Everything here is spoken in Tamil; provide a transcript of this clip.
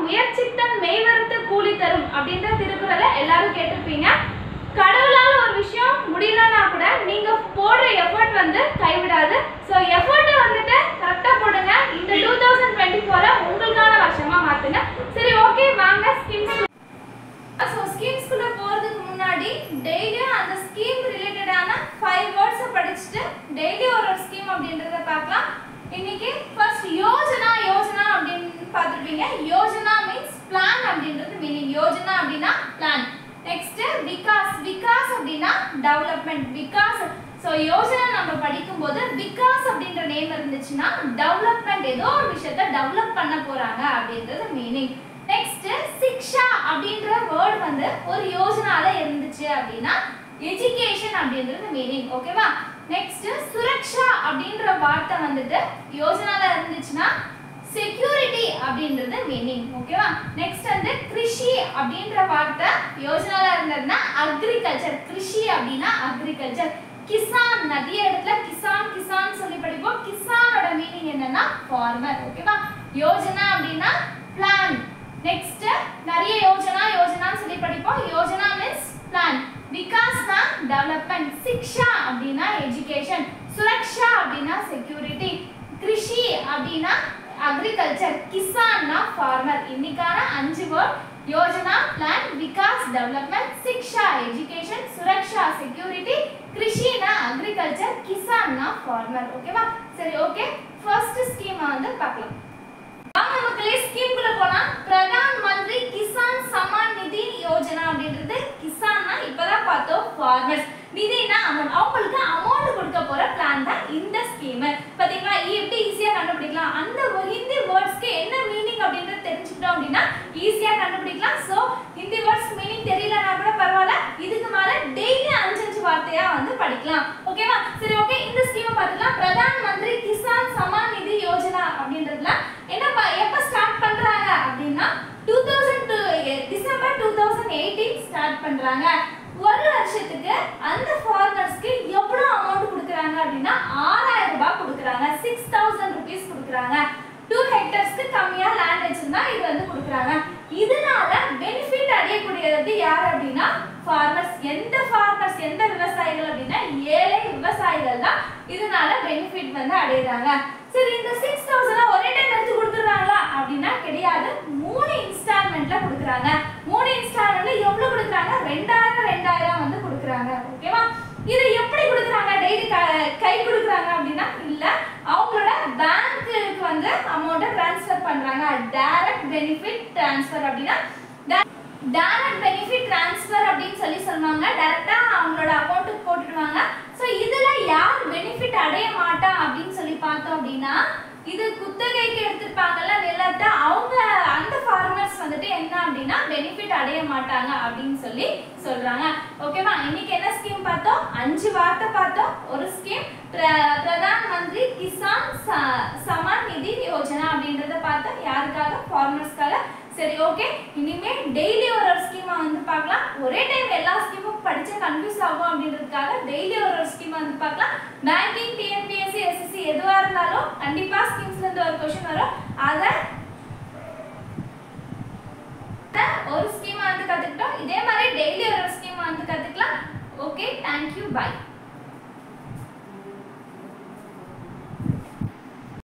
முயற்சித்தன் மெய்வருத்த கூலி தரும் அப்படின்ற திருக்குறளை எல்லாரும் கேட்டிருப்பீங்க. கடவுளால ஒரு விஷயம் முடியலன்னா கூட நீங்க போடுற எஃபர்ட் வந்து கைவிடாது. ஸோ எஃபர்ட்டை வந்துட்டு கரெக்டாக போடுங்க. இந்த 2024 உங்களுக்கான வருஷமா மாத்துங்க. சரி, ஓகே, வாங்க ஸ்கீம்ஸ். ஸோ ஸ்கீம்ஸ்குள்ள போறதுக்கு முன்னாடி டெய்லியும் அந்த ஸ்கீம் ரிலேட்டடான 5 வேர்ட்ஸை படிச்சுட்டு டெய்லி ஒரு ஸ்கீம் அப்படின்றத பார்க்கலாம். இன்னைக்கு ஃபர்ஸ்ட் யோஜனா அப்படின்னு பார்த்துருப்பீங்க. யோஜனா மீன்ஸ் பிளான் அப்படின்றது மீனிங். யோஜனா அப்படின்னா பிளான். நெக்ஸ்ட் விகாஸ் அப்படின்னா டெவலப்மெண்ட். விகாஸ். ஸோ யோஜனா நம்ம படிக்கும்போது விகாஸ் அப்படின்ற நேம் இருந்துச்சுன்னா டெவலப்மெண்ட், ஏதோ ஒரு விஷயத்தை டெவலப் பண்ண போறாங்க அப்படின்றது மீனிங். நெக்ஸ்ட் சிக்ஷா அப்படின்ற வேர்ட் வந்து ஒரு யோஜனால இருந்துச்சு அப்படின்னா எஜுகேஷன் அப்படின்றது மீனிங். ஓகேவா? நெக்ஸ்ட் சுரக்ஷா அப்படின்ற வார்த்தை வந்துட்டு யோஜனால இருந்துச்சுன்னா செக்யூரிட்டி அப்படின்றது மீனிங். ஓகேவா? நெக்ஸ்ட் வந்து கிருஷி அப்படின்ற வார்த்தை யோஜனால இருந்ததுன்னா அக்ரிகல்ச்சர். கிருஷி அப்படின்னா அக்ரிகல்ச்சர். கிசான், நிறைய இடத்துல கிசான் சொல்லி படிப்போம். கிசானோட மீனிங் என்னன்னா ஃபார்மர். ஓகேவா? யோஜனா அப்படின்னா பிளான். நெக்ஸ்ட் நிறைய யோஜனான்னு சொல்லி படிப்போம். யோஜனா மீன்ஸ் பிளான். விகாஸ்னா டெவலப்மெண்ட். சிக்ஷா அப்படின்னா எஜுகேஷன். சுரக்ஷா அப்படின்னா செக்யூரிட்டி. கிருஷி அப்படின்னா அக்ரிகல்ச்சர். கிசான்னா ஃபார்மர். இன்னைக்கான 5 வேர்ட் யோஜனா, பிளான், விகாஸ், டெவலப்மெண்ட், சிக்ஷா எஜுகேஷன், சுரக்ஷா செக்யூரிட்டி, கிருஷினா அக்ரிகல்ச்சர், கிசான்னா ஃபார்மர். ஓகேவா? சரி, ஓகே, ஃபர்ஸ்ட் ஸ்கீம் வந்து பார்க்கலாம். வாங்க மக்களே, ஸ்கீம்குள்ள போலாம். பிரதான் மந்திரி கிசான் சம்மான் நிதி யோஜனா அப்படின்றது கிசான்னா இப்பதான் பார்த்தோம் ஃபார்மர்ஸ். நிதினா அவங்களுக்கு அமௌண்ட் கொடுக்க போற பிளான் தான் இந்த ஸ்கீம். பாத்தீங்களா? எப்படி ஈஸியா கண்டுபிடிக்கலாம். அந்த ஹிந்தி வேர்ட்ஸ்க்கு என்ன மீனிங் அப்படின்றது தெரிஞ்சுக்கிட்டோம் அப்படின்னா ஈஸியா கண்டுபிடிக்கலாம். சோ ஹிந்தி வேர்ட்ஸ் மீனிங் தெரியலனா கூட பரவாயில்ல, இதுக்கு மேல டெய்லி 5 வார்த்தையா வந்து படிக்கலாம். ஓகேவா? சரி, ஓகே, இந்த ஸ்கீமை பார்த்துக்கலாம். பிரதான் மந்திரி கிசான் சம்மான் நிதி யோஜனா அப்படின்றதுல என்ன எப்ப ஸ்டார்ட் பண்றாங்க அப்படின்னா டிசம்பர் 2018 ஸ்டார்ட் பண்றாங்க. ஒரு வருஷத்துக்கு அந்த ஃபார்மர்ஸ்க்கு எவ்வளவு அமௌண்ட் கொடுக்குறாங்க அப்படின்னா 6000 ரூபாய் கொடுக்குறாங்க. 6000 rupees கொடுக்குறாங்க. 2 ஹெக்டேர்ஸ்க்கு கம்மியா லேண்ட் வச்சிருந்தா இது வந்து கொடுக்குறாங்க. இதனால பெனிஃபிட் அடையக்கூடியது யார் அப்படின்னா ஃபார்மர்ஸ். எந்த விவசாயிகள் அப்படின்னா ஏழை விவசாயிகள் தான் இதனால பெனிஃபிட் வந்து அடையறாங்க. சரி, இந்த 6000 ஒரே டைம் எடுத்து கொடுத்துறாங்களா அப்படின்னா கிடையாது. 3 இன்ஸ்டால்மென்ட்ல கொடுக்குறாங்க. 3 இன்ஸ்டால்மென்ட்ல எவ்வளவு கொடுக்குறாங்க? 2000 வந்து கொடுக்குறாங்க. ஓகேவா? இது எப்படி கொடுக்குறாங்க? டெய்லி கை கொடுக்குறாங்க அப்படின்னா இல்ல, அவங்களோட பேங்க்குக்கு வந்து அமௌண்ட்டை ட்ரான்ஸ்ஃபர் பண்றாங்க. டைரக்ட் பெனிஃபிட் ட்ரான்ஸ்ஃபர் அப்படின்னா டைரக்ட் பெனிஃபிட் ட்ரான்ஸ்ஃபர் அப்படின்னு சொல்லுவாங்க. டைரக்டா அவங்களோட அக்கௌண்ட்டுக்கு போட்டுடுவாங்க. ஸோ இதுல யார் பெனிஃபிட் அடைய மாட்டா அப்படின்னு சொல்லி பார்த்தோம் அப்படின்னா இது குத்தகைக்கு எடுத்துப்பாங்கல்ல நிலத்தை, அவங்க அந்த ஃபார்மர்ஸ் வந்துட்டு என்ன அப்படின்னா பெனிஃபிட் அடைய மாட்டாங்க அப்படின்னு சொல்லி சொல்றாங்க. ஓகேவா? இன்னைக்கு என்ன ஸ்கீம் பார்த்தோம்? 5 வார்த்தை பார்த்தோம். ஒரு ஸ்கீம் பிரதான் மந்திரி கிசான் சம்மான் நிதி யோஜனா அப்படின்றத பார்த்தோம். யாருக்காக? ஃபார்மர்ஸ்க்காக. சரி, ஓகே, இனிமே டெய்லி ஒரு ஸ்கீமா வந்து பார்க்கலாம். ஒரே டைம் எல்லா ஸ்கீமும் படிச்சா கன்ஃபியூஸ் ஆகும் அப்படின்றதுக்காக டெய்லி ஒரு ஸ்கீமா வந்து பார்க்கலாம். பேங்கிங், டிஎன்பிஎஸ்சி, எஸ்எஸ்சி எதுவா இருந்தாலும் கண்டிப்பா ஸ்கீம்ஸ்ல இருந்து ஒரு क्वेश्चन வரும். அத ஒரு ஸ்கீமா வந்து கத்துக்கிட்டோம். இதே மாதிரி டெய்லி ஒரு ஸ்கீமா வந்து கத்துக்கலாம். Okay, thank you, by.